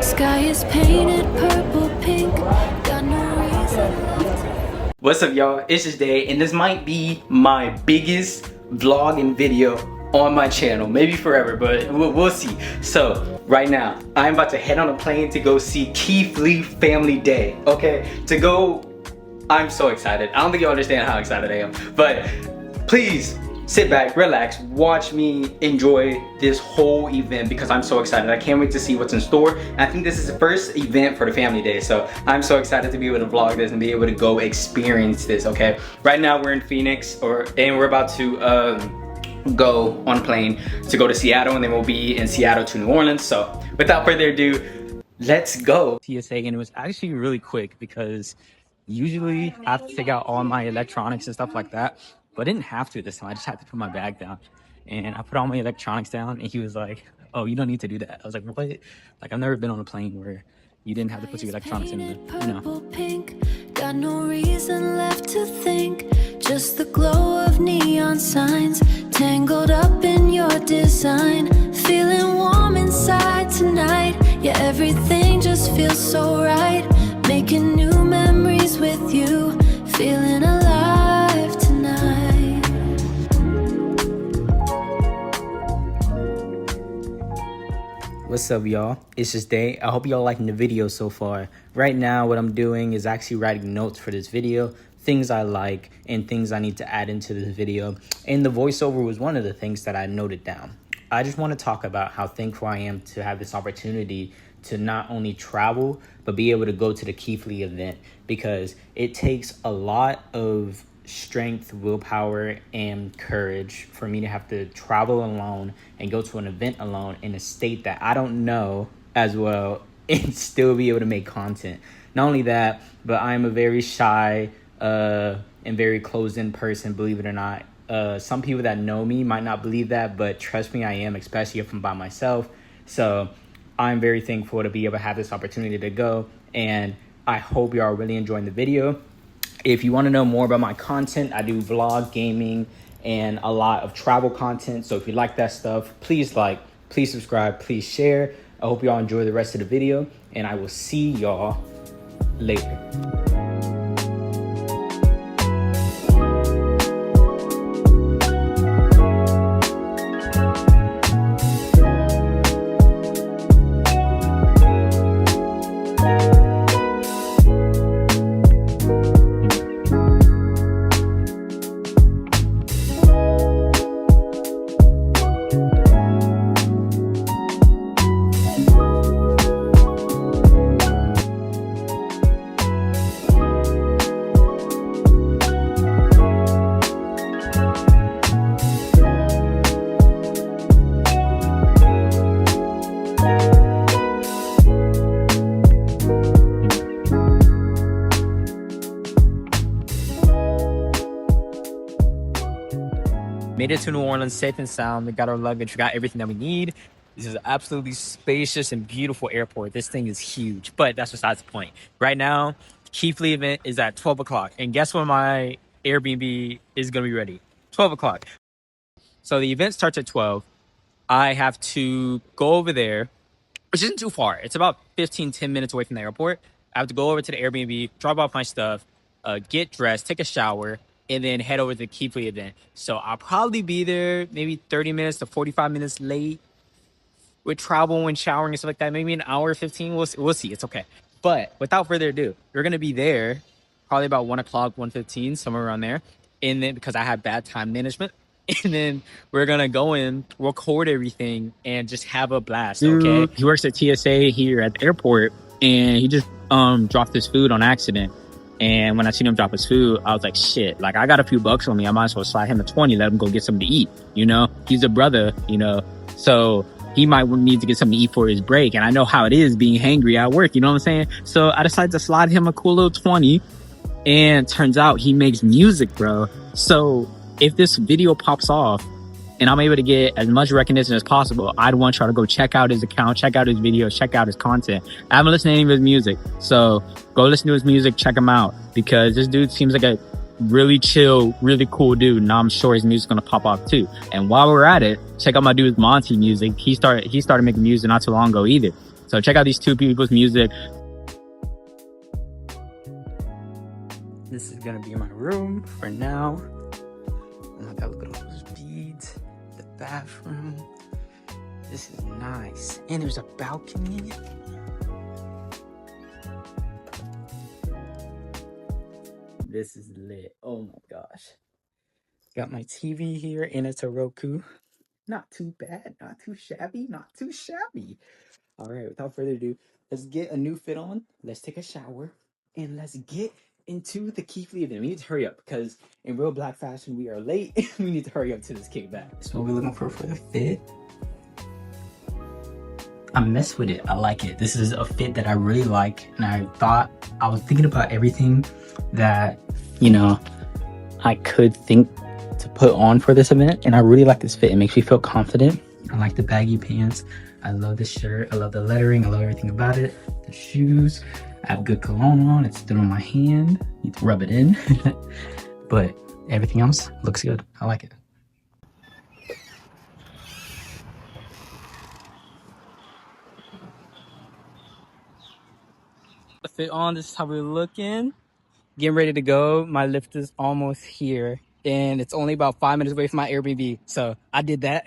Sky is painted purple pink. Got no reason left. What's up, y'all? It's just Day, and this might be my biggest vlog and video on my channel, maybe forever, but we'll see. So right now I'm about to head on a plane to go see Keith Lee Family Day. Okay, I'm so excited. I don't think you understand how excited I am, but please sit back, relax, watch me enjoy this whole event because I'm so excited. I can't wait to see what's in store. And I think this is the first event for the Family Day, so I'm so excited to be able to vlog this and be able to go experience this. Okay, right now we're in Phoenix, and we're about to go on a plane to go to Seattle, and then we'll be in Seattle to New Orleans. So without further ado, let's go. TSA, and it was actually really quick because usually I have to take out all my electronics and stuff like that, but I didn't have to this time. I just had to put my bag down, and I put all my electronics down, and he was like, "Oh, you don't need to do that." I was like, "What?" Like, I've never been on a plane where you didn't have to put your electronics in the, you know. Pink, got no reason left to think, just the glow of neon signs, tangled up in your design, feeling warm inside tonight. Yeah, everything just feels so right, making new memories with you, feeling alive tonight. What's up, y'all? It's just Day. I hope y'all liking the video so far. Right now what I'm doing is actually writing notes for this video, things I like and things I need to add into this video, and the voiceover was one of the things that I noted down. I just want to talk about how thankful I am to have this opportunity to not only travel but be able to go to the Keith Lee event, because it takes a lot of strength, willpower, and courage for me to have to travel alone and go to an event alone in a state that I don't know as well and still be able to make content. Not only that, but I'm a very shy and very closed-in person, believe it or not. Some people that know me might not believe that, but trust me, I am, especially if I'm by myself. So I'm very thankful to be able to have this opportunity to go, and I hope you are really enjoying the video. If you want to know more about my content, I do vlog, gaming, and a lot of travel content. So if you like that stuff, please like, please subscribe, please share. I hope y'all enjoy the rest of the video, and I will see y'all later. Made it to New Orleans safe and sound. We got our luggage, we got everything that we need. This is an absolutely spacious and beautiful airport. This thing is huge, but that's besides the point. Right now, Keith Lee event is at 12 o'clock. And guess when my Airbnb is gonna be ready? 12 o'clock. So the event starts at 12. I have to go over there, which isn't too far. It's about 10 minutes away from the airport. I have to go over to the Airbnb, drop off my stuff, get dressed, take a shower, and then head over to the Keith Lee event. So I'll probably be there maybe 30 minutes to 45 minutes late with travel and showering and stuff like that. Maybe an hour, 15, we'll see, it's okay. But without further ado, we're gonna be there probably about 1 o'clock, 1:15, somewhere around there. And then, because I have bad time management, and then we're gonna go in, record everything, and just have a blast, okay? He works at TSA here at the airport, and he just dropped his food on accident. And when I seen him drop his food, I was like, shit, like, I got a few bucks on me. I might as well slide him a 20, let him go get something to eat, you know? He's a brother, you know? So he might need to get something to eat for his break. And I know how it is being hangry at work, you know what I'm saying? So I decided to slide him a cool little 20. And turns out he makes music, bro. So if this video pops off and I'm able to get as much recognition as possible, I'd want y'all to go check out his account, check out his videos, check out his content. I haven't listened to any of his music, so go listen to his music, check him out, because this dude seems like a really chill, really cool dude, and I'm sure his music's gonna pop off too. And while we're at it, check out my dude Monty music. He started making music not too long ago either. So check out these two people's music. This is gonna be my room for now. Oh my god, look at all those beads. The bathroom. This is nice. And there's a balcony. This is lit. Oh my gosh. Got my TV here and it's a Roku. Not too bad, not too shabby, not too shabby. All right, without further ado, let's get a new fit on. Let's take a shower and let's get into the Keith Lee event. We need to hurry up because in real black fashion, we are late. We need to hurry up to this kickback. So what we're looking for the fit. I mess with it. I like it. This is a fit that I really like. And I was thinking about everything that, you know, I could think to put on for this event. And I really like this fit. It makes me feel confident. I like the baggy pants. I love this shirt. I love the lettering. I love everything about it. The shoes. I have good cologne on. It's still on my hand. Need to rub it in. But everything else looks good. I like it. The fit on. This is how we're looking. Getting ready to go. My lift is almost here. And it's only about 5 minutes away from my Airbnb. So I did that.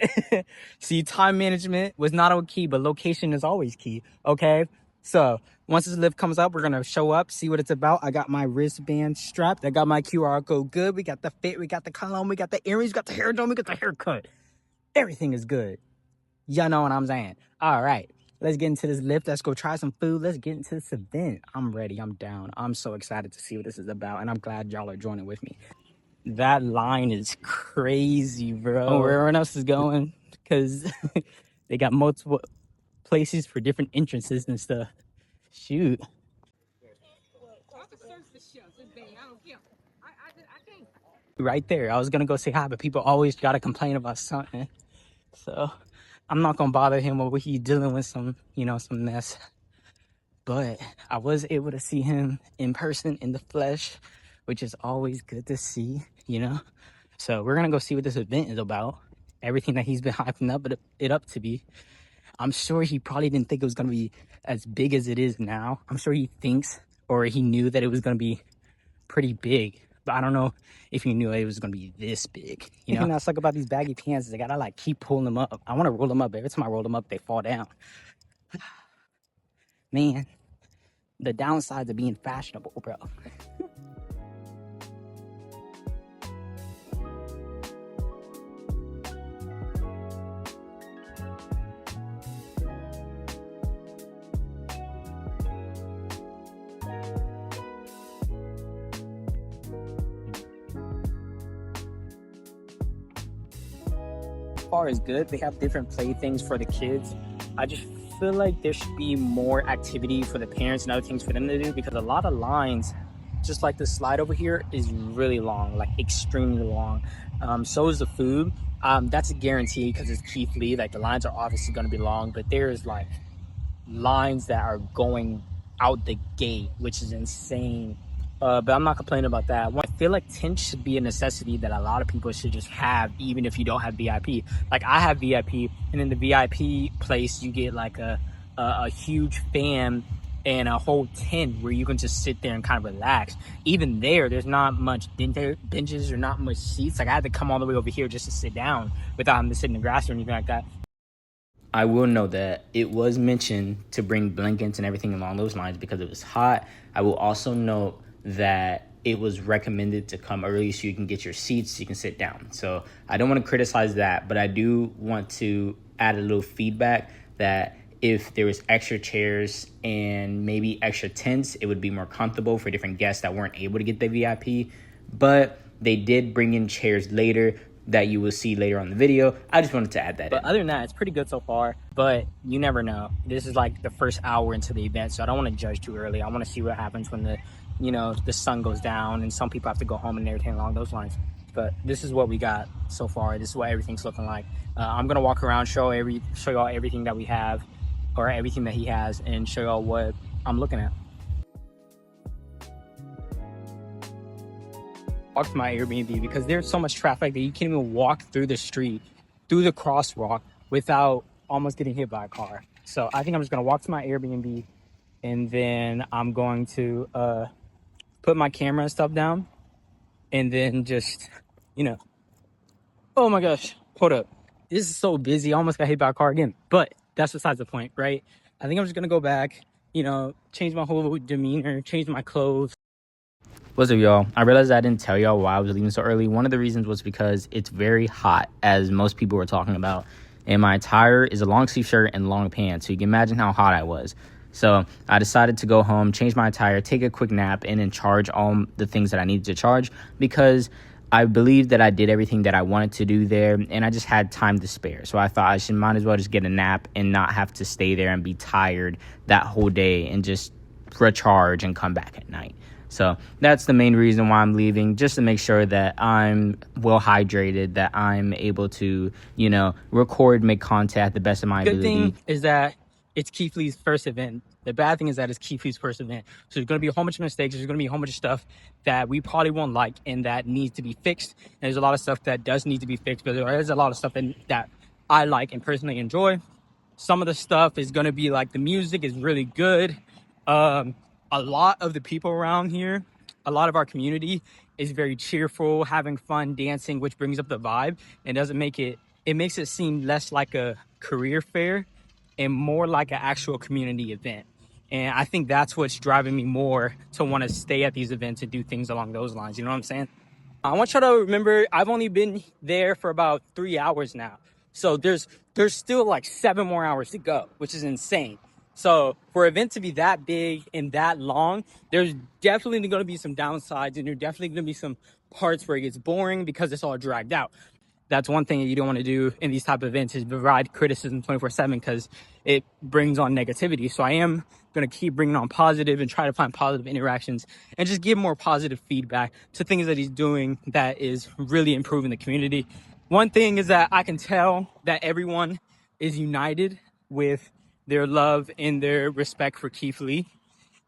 See, time management was not on key, but location is always key. Okay. So once this lift comes up, we're going to show up, see what it's about. I got my wristband strapped. I got my QR code good. We got the fit. We got the cologne. We got the earrings. We got the hair done. We got the haircut. Everything is good. Y'all know what I'm saying. All right. Let's get into this lift. Let's go try some food. Let's get into this event. I'm ready. I'm down. I'm so excited to see what this is about. And I'm glad y'all are joining with me. That line is crazy, bro. Where everyone else is going, because they got multiple places for different entrances and stuff. Shoot. Right there. I was going to go say hi, but people always got to complain about something. So I'm not going to bother him over he's dealing with some, you know, some mess. But I was able to see him in person, in the flesh, which is always good to see, you know? So we're going to go see what this event is about. Everything that he's been hyping it up to be. I'm sure he probably didn't think it was going to be as big as it is now. I'm sure he thinks, or he knew that it was going to be pretty big. But I don't know if he knew it was going to be this big, you know? And that's like about these baggy pants is I got to like keep pulling them up. I want to roll them up. Every time I roll them up, they fall down. Man, the downsides of being fashionable, bro. Bar is good. They have different playthings for the kids. I just feel like there should be more activity for the parents and other things for them to do, because a lot of lines, just like the slide over here, is really long, like extremely long. So is the food. That's a guarantee because it's Keith Lee. Like the lines are obviously going to be long, but there's like lines that are going out the gate, which is insane. But I'm not complaining about that. I feel like tent should be a necessity that a lot of people should just have, even if you don't have VIP. Like I have VIP, and in the VIP place, you get like a huge fan and a whole tent where you can just sit there and kind of relax. Even there's not much benches or not much seats. Like I had to come all the way over here just to sit down without having to sit in the grass or anything like that. I will note that it was mentioned to bring blankets and everything along those lines because it was hot. I will also note that it was recommended to come early so you can get your seats, so you can sit down. So I don't want to criticize that, but I do want to add a little feedback that if there was extra chairs and maybe extra tents, it would be more comfortable for different guests that weren't able to get the VIP. But they did bring in chairs later that you will see later on the video. I just wanted to add that. But other than that, it's pretty good so far, but you never know. This is like the first hour into the event, so I don't want to judge too early. I want to see what happens when the sun goes down and some people have to go home and everything along those lines. But this is what we got so far. This is what everything's looking like. I'm gonna walk around, show y'all everything that we have, or everything that he has, and show y'all what I'm looking at. Walk to my Airbnb because there's so much traffic that you can't even walk through the street, through the crosswalk, without almost getting hit by a car. So I think I'm just gonna walk to my Airbnb, and then I'm going to put my camera and stuff down, and then just, you know, oh my gosh, hold up. This is so busy. I almost got hit by a car again, but that's besides the point, right? I think I'm just gonna go back, you know, change my whole demeanor, change my clothes. What's up, y'all? I realized I didn't tell y'all why I was leaving so early. One of the reasons was because it's very hot, as most people were talking about. And my attire is a long sleeve shirt and long pants, so you can imagine how hot I was. So I decided to go home, change my attire, take a quick nap, and then charge all the things that I needed to charge, because I believed that I did everything that I wanted to do there, and I just had time to spare. So I thought I might as well just get a nap and not have to stay there and be tired that whole day, and just recharge and come back at night. So that's the main reason why I'm leaving, just to make sure that I'm well hydrated, that I'm able to, you know, record, make content at the best of my ability. Good thing is that it's Keith Lee's first event. The bad thing is that it's Keith Lee's first event. So there's going to be a whole bunch of mistakes. There's going to be a whole bunch of stuff that we probably won't like and that needs to be fixed. And there's a lot of stuff that does need to be fixed, but there is a lot of stuff that I like and personally enjoy. Some of the stuff is going to be like the music is really good. A lot of the people around here, a lot of our community is very cheerful, having fun, dancing, which brings up the vibe and it makes it seem less like a career fair and more like an actual community event. And I think that's what's driving me more to want to stay at these events and do things along those lines. You know what I'm saying? I want y'all to remember, I've only been there for about 3 hours now. So there's still like 7 more hours to go, which is insane. So for an event to be that big and that long, there's definitely going to be some downsides, and there's definitely going to be some parts where it gets boring because it's all dragged out. That's one thing that you don't want to do in these type of events, is provide criticism 24/7, because it brings on negativity. So I am going to keep bringing on positive and try to find positive interactions and just give more positive feedback to things that he's doing that is really improving the community. One thing is that I can tell that everyone is united with their love and their respect for Keith Lee.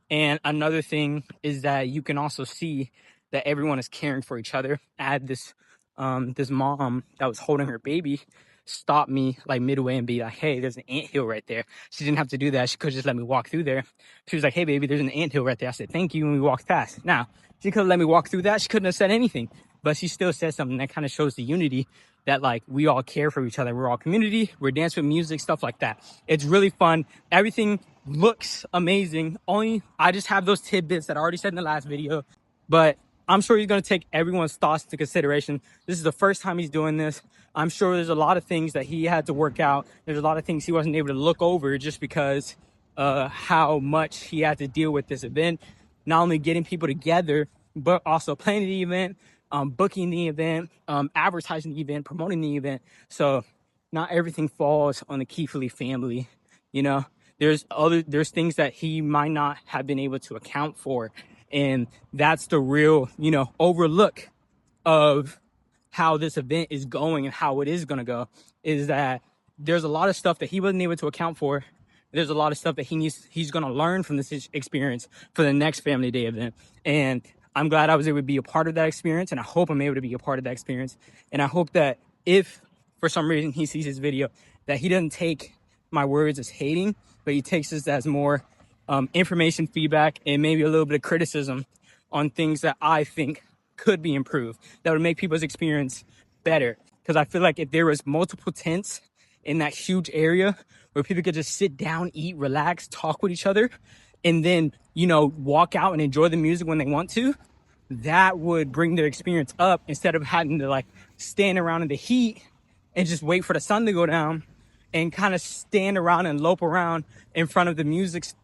And another thing is that you can also see that everyone is caring for each other. I had this mom that was holding her baby stop me like midway and be like, hey, there's an anthill right there. She didn't have to do that. She could just let me walk through there. She was like, hey, baby, there's an anthill right there. I said, thank you. And we walked past. Now, she could have let me walk through that. She couldn't have said anything, but she still said something that kind of shows the unity that like we all care for each other. We're all community. We're dancing with music, stuff like that. It's really fun. Everything looks amazing. Only I just have those tidbits that I already said in the last video, but I'm sure he's going to take everyone's thoughts into consideration. This is the first time he's doing this. I'm sure there's a lot of things that he had to work out. There's a lot of things he wasn't able to look over just because how much he had to deal with this event. Not only getting people together, but also planning the event, booking the event, advertising the event, promoting the event. So not everything falls on the Keith Lee family. You know, there's things that he might not have been able to account for. And that's the real, you know, overlook of how this event is going and how it is going to go, is that there's a lot of stuff that he wasn't able to account for. There's a lot of stuff that he's going to learn from this experience for the next Family Day event. And I'm glad I was able to be a part of that experience. And I hope I'm able to be a part of that experience. And I hope that if for some reason he sees this video, that he doesn't take my words as hating, but he takes this as more information, feedback, and maybe a little bit of criticism on things that I think could be improved, that would make people's experience better. Because I feel like if there was multiple tents in that huge area where people could just sit down, eat, relax, talk with each other, and then, you know, walk out and enjoy the music when they want to, that would bring their experience up, instead of having to like stand around in the heat and just wait for the sun to go down and kind of stand around and lope around in front of the music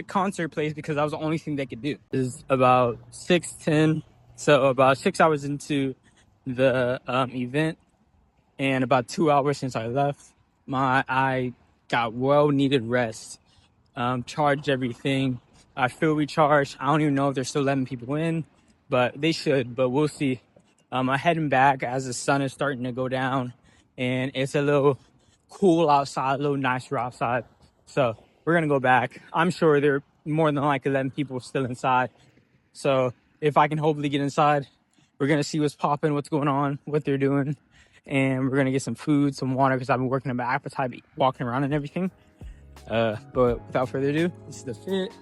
concert place, because that was the only thing they could do. It's about 6:10, so about 6 hours into the event, and about 2 hours since I left. I got well-needed rest, charged everything. I feel recharged. I don't even know if they're still letting people in, but they should, but we'll see. I'm heading back as the sun is starting to go down, and it's a little cool outside, a little nicer outside. So we're going to go back. I'm sure they're more than likely letting people still inside. So if I can hopefully get inside, we're going to see what's popping, what's going on, what they're doing. And we're going to get some food, some water, because I've been working on my appetite, walking around and everything. But without further ado, this is the fit.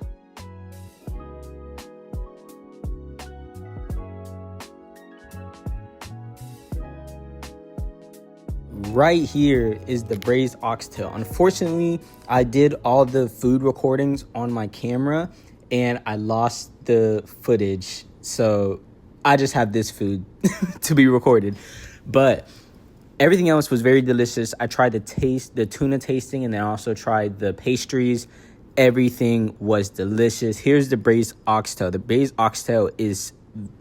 Right here is the braised oxtail. Unfortunately, I did all the food recordings on my camera and I lost the footage. So I just have this food to be recorded. But everything else was very delicious. I tried the tuna tasting, and then also tried the pastries. Everything was delicious. Here's the braised oxtail. The braised oxtail is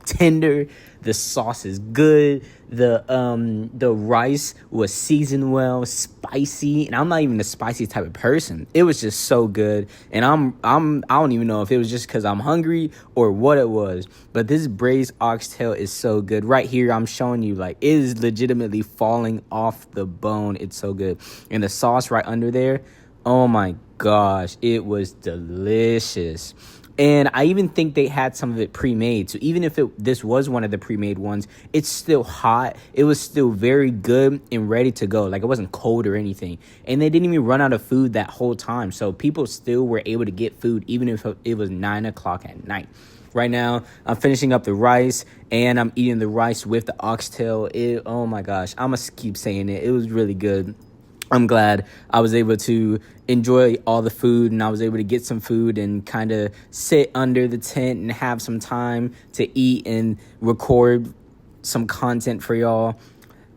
tender. The sauce is good. The rice was seasoned well, spicy, and I'm not even a spicy type of person. It was just so good, and I don't even know if it was just because I'm hungry or what it was. But this braised oxtail is so good. Right here, I'm showing you, like, it is legitimately falling off the bone. It's so good, and the sauce right under there. Oh my gosh, it was delicious. And I even think they had some of it pre-made. So even if this was one of the pre-made ones, it's still hot. It was still very good and ready to go. Like, it wasn't cold or anything. And they didn't even run out of food that whole time. So people still were able to get food even if it was 9 o'clock at night. Right now, I'm finishing up the rice, and I'm eating the rice with the oxtail. Oh my gosh, I'm going to keep saying it. It was really good. I'm glad I was able to enjoy all the food, and I was able to get some food and kind of sit under the tent and have some time to eat and record some content for y'all.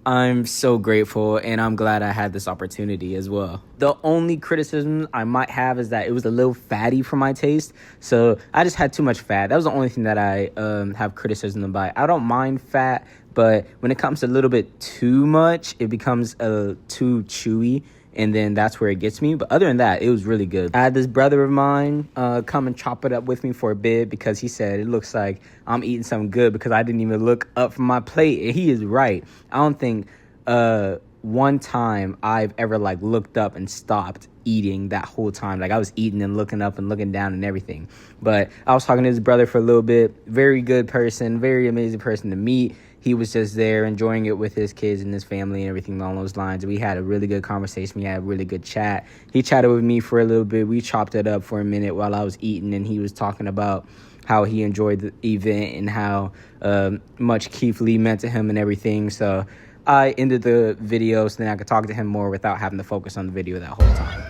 I'm so grateful, and I'm glad I had this opportunity as well. The only criticism I might have is that it was a little fatty for my taste. So I just had too much fat. That was the only thing that I have criticism about. I don't mind fat, but when it comes to a little bit too much, it becomes too chewy, and then that's where it gets me. But other than that, it was really good. I had this brother of mine come and chop it up with me for a bit because he said it looks like I'm eating something good because I didn't even look up from my plate. And he is right. I don't think one time I've ever like looked up and stopped eating that whole time. Like, I was eating and looking up and looking down and everything. But I was talking to his brother for a little bit. Very good person, very amazing person to meet. He was just there enjoying it with his kids and his family and everything along those lines. We had a really good conversation. We had a really good chat. He chatted with me for a little bit. We chopped it up for a minute while I was eating, and he was talking about how he enjoyed the event and how much Keith Lee meant to him and everything. So I ended the video so then I could talk to him more without having to focus on the video that whole time.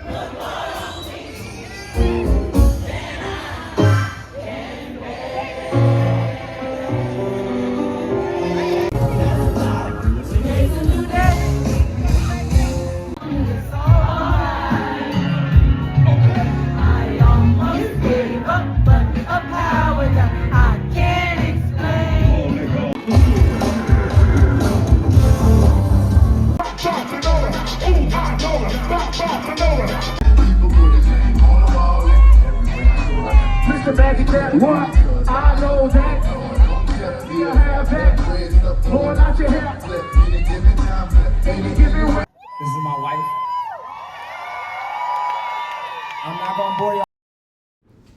I know that. You have that. Blowing out your hair. This is my wife. I'm not gonna bore y'all.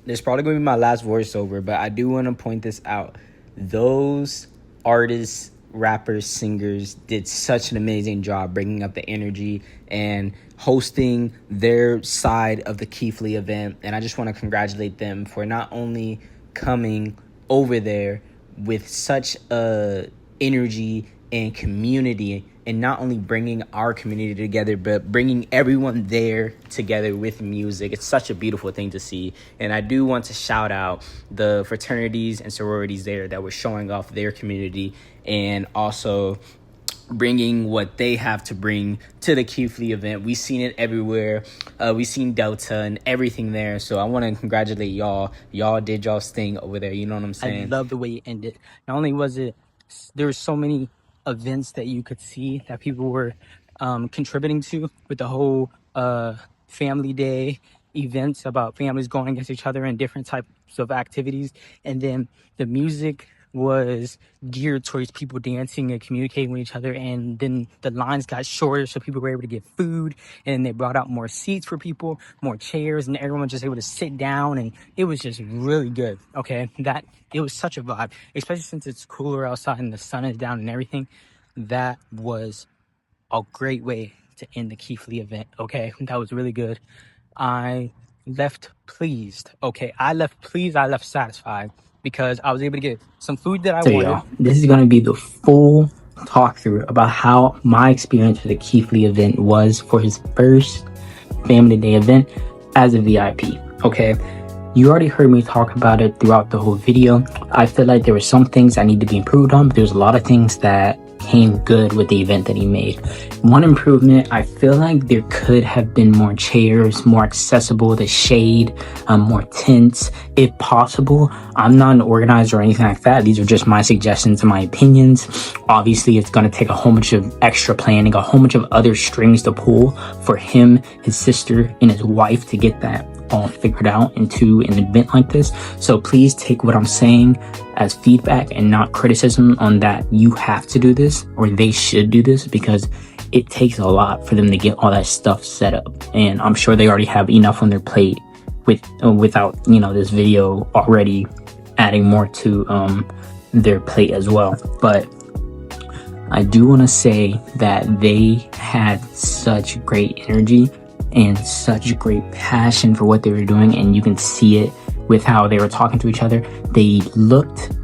This is probably going to be my last voiceover, but I do want to point this out. Those artists, rappers, singers did such an amazing job bringing up the energy and hosting their side of the Keith Lee event. And I just want to congratulate them for not only coming over there with such a energy and community, and not only bringing our community together, but bringing everyone there together with music. It's such a beautiful thing to see. And I do want to shout out the fraternities and sororities there that were showing off their community and also bringing what they have to bring to the Keith Lee event. We've seen it everywhere. We've seen Delta and everything there. So I want to congratulate y'all. Y'all did y'all's thing over there. You know what I'm saying? I love the way it ended. Not only was it, there were so many events that you could see that people were contributing to with the whole family day events about families going against each other and different types of activities. And then the music was geared towards people dancing and communicating with each other, and then the lines got shorter so people were able to get food, and they brought out more seats for people, more chairs, and everyone was just able to sit down, and it was just really good. Okay, that it was such a vibe, especially since it's cooler outside and the sun is down and everything. That was a great way to end the Keith Lee event. Okay, that was really good. I left pleased. Okay, I left pleased. I left satisfied because I was able to get some food that I So wanted. y'all, this is going to be the full talk through about how my experience for the Keith Lee event was for his first Family Day event as a VIP. Okay, you already heard me talk about it throughout the whole video. I feel like there were some things that need to be improved on, but there's a lot of things that came good with the event that he made. One improvement, I feel like there could have been more chairs, more accessible, the shade, more tents, if possible. I'm not an organizer or anything like that. These are just my suggestions and my opinions. Obviously, it's going to take a whole bunch of extra planning, a whole bunch of other strings to pull for him, his sister, and his wife to get that all figured out into an event like this. So please take what I'm saying as feedback and not criticism on that you have to do this or they should do this, because it takes a lot for them to get all that stuff set up, and I'm sure they already have enough on their plate without, you know, this video already adding more to their plate as well. But I do want to say that they had such great energy and such great passion for what they were doing, and you can see it with how they were talking to each other. They looked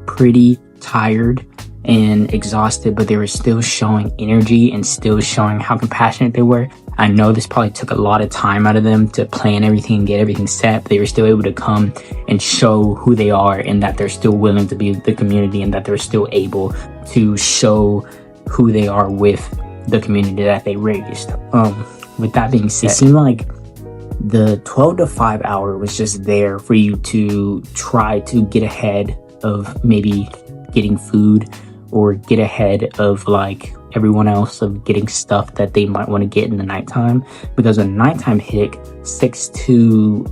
pretty tired and exhausted, but they were still showing energy and still showing how compassionate they were. I know this probably took a lot of time out of them to plan everything and get everything set, but they were still able to come and show who they are and that they're still willing to be the community and that they're still able to show who they are with the community that they raised. With that being said, it seemed like the 12 to 5 hour was just there for you to try to get ahead of maybe getting food or get ahead of like everyone else of getting stuff that they might want to get in the nighttime, because when nighttime hit 6 to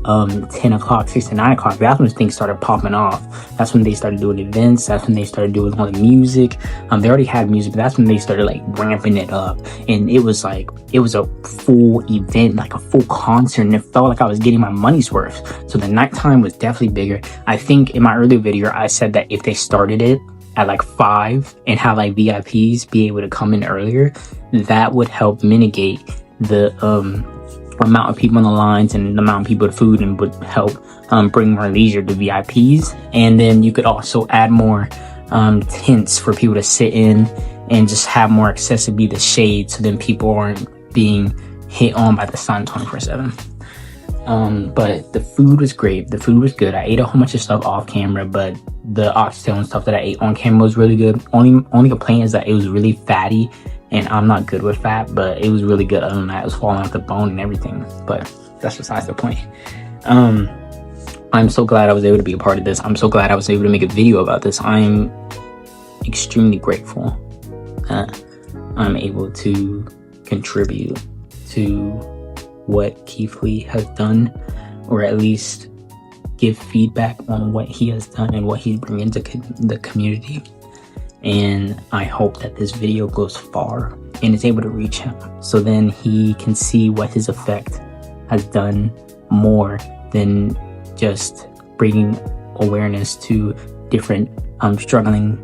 10 o'clock, 6 to 9 o'clock, that's when things started popping off. That's when they started doing events. That's when they started doing all the music. They already had music, but that's when they started like ramping it up, and it was a full event, like a full concert, and it felt like I was getting my money's worth. So the nighttime was definitely bigger. I think in my earlier video I said that if they started it at like 5 and have like VIPs be able to come in earlier, that would help mitigate the amount of people on the lines and the amount of people to food, and would help bring more leisure to VIPs. And then you could also add more tents for people to sit in and just have more accessibility to shade, so then people aren't being hit on by the sun 24/7. But the food was great. The food was good. I ate a whole bunch of stuff off camera, but the oxtail and stuff that I ate on camera was really good. Only complaint is that it was really fatty, and I'm not good with fat, but it was really good. Other than that, it was falling off the bone and everything, but that's besides the point. I'm so glad I was able to be a part of this. I'm so glad I was able to make a video about this. I'm extremely grateful that I'm able to contribute to what Keith Lee has done, or at least give feedback on what he has done and what he's bringing to the community. And I hope that this video goes far and is able to reach him, so then he can see what his effect has done more than just bringing awareness to different struggling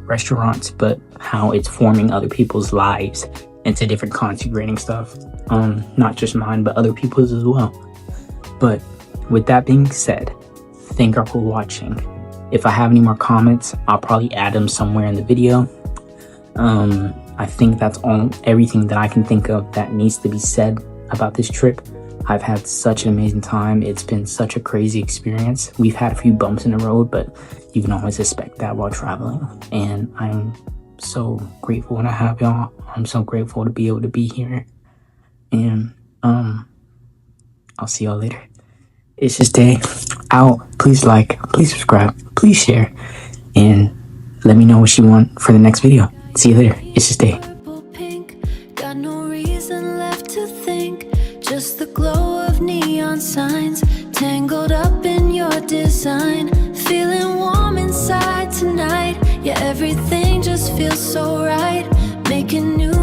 restaurants, but how it's forming other people's lives into different content creating stuff. Not just mine, but other people's as well. But with that being said, thank you for watching. If I have any more comments, I'll probably add them somewhere in the video. I think that's everything that I can think of that needs to be said about this trip. I've had such an amazing time. It's been such a crazy experience. We've had a few bumps in the road, but you can always expect that while traveling. And I'm so grateful when I have y'all. I'm so grateful to be able to be here. And I'll see y'all later. It's Just Day out. Please like, please subscribe, please share, and let me know what you want for the next video. See you later. It's Just Day. Pink, got no reason left to think, just the glow of neon signs tangled up in your design. Feeling warm inside tonight, yeah, everything just feels so right. Making new